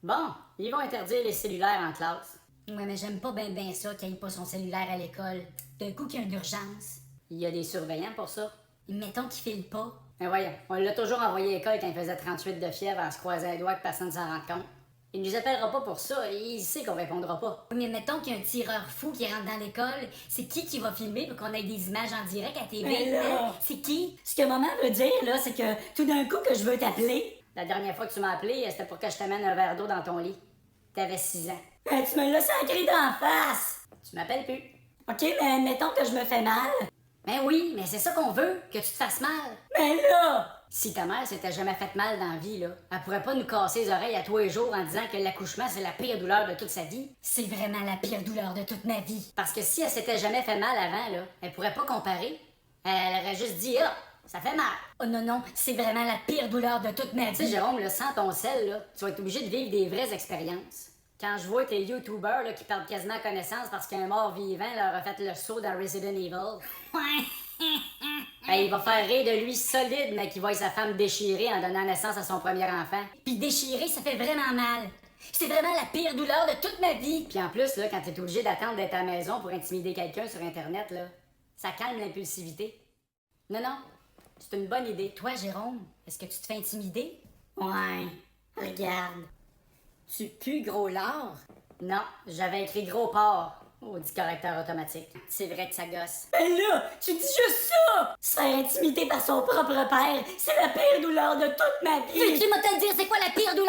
Bon, ils vont interdire les cellulaires en classe. Ouais, mais j'aime pas ben ça qu'il ait pas son cellulaire à l'école. D'un coup qu'il y a une urgence. Il y a des surveillants pour ça. Mettons qu'il file pas. Mais voyons, on l'a toujours envoyé à l'école quand il faisait 38 de fièvre en se croisant les doigts que personne ne s'en rende compte. Il nous appellera pas pour ça, il sait qu'on répondra pas. Mais mettons qu'il y a un tireur fou qui rentre dans l'école, c'est qui va filmer pour qu'on ait des images en direct à TV? Mais là, Hein? C'est qui? ce que maman veut dire, là, c'est que tout d'un coup que je veux t'appeler, La dernière fois que tu m'as appelé, c'était pour que je t'amène un verre d'eau dans ton lit. T'avais 6 ans. ben, tu me l'as sacré d'en face. Tu m'appelles plus. OK, mais mettons que je me fais mal. Ben oui, mais c'est ça qu'on veut, que tu te fasses mal. Mais là, Si ta mère s'était jamais fait mal dans la vie, là, elle pourrait pas nous casser les oreilles à tous les jours en disant que l'accouchement c'est la pire douleur de toute sa vie. C'est vraiment la pire douleur de toute ma vie. Parce que si elle s'était jamais fait mal avant, là, elle pourrait pas comparer. Elle aurait juste dit, ah, ça fait mal. Oh non, c'est vraiment la pire douleur de toute ma Tu sais, vie. Jérôme, là, sans ton sel, là, tu vas être obligé de vivre des vraies expériences. Quand je vois tes YouTubers là, qui perdent quasiment connaissance parce qu'un mort vivant leur a fait le saut dans Resident Evil, ben, il va faire rire de lui solide, mais qu'il voit sa femme déchirée en donnant naissance à son premier enfant. Puis déchirer, ça fait vraiment mal. C'est vraiment la pire douleur de toute ma vie. Puis en plus, là, quand t'es obligé d'attendre d'être à la maison pour intimider quelqu'un sur Internet, là, ça calme l'impulsivité. Non, non, c'est une bonne idée. Toi, Jérôme, est-ce que tu te fais intimider? ouais, regarde. Tu pues gros lard? Non, j'avais écrit gros porc au dit correcteur automatique. C'est vrai que ça gosse. Ben là, tu dis juste ça! Se faire intimider par son propre père, c'est la pire douleur de toute ma vie! Veux-tu me te dire c'est quoi la pire douleur?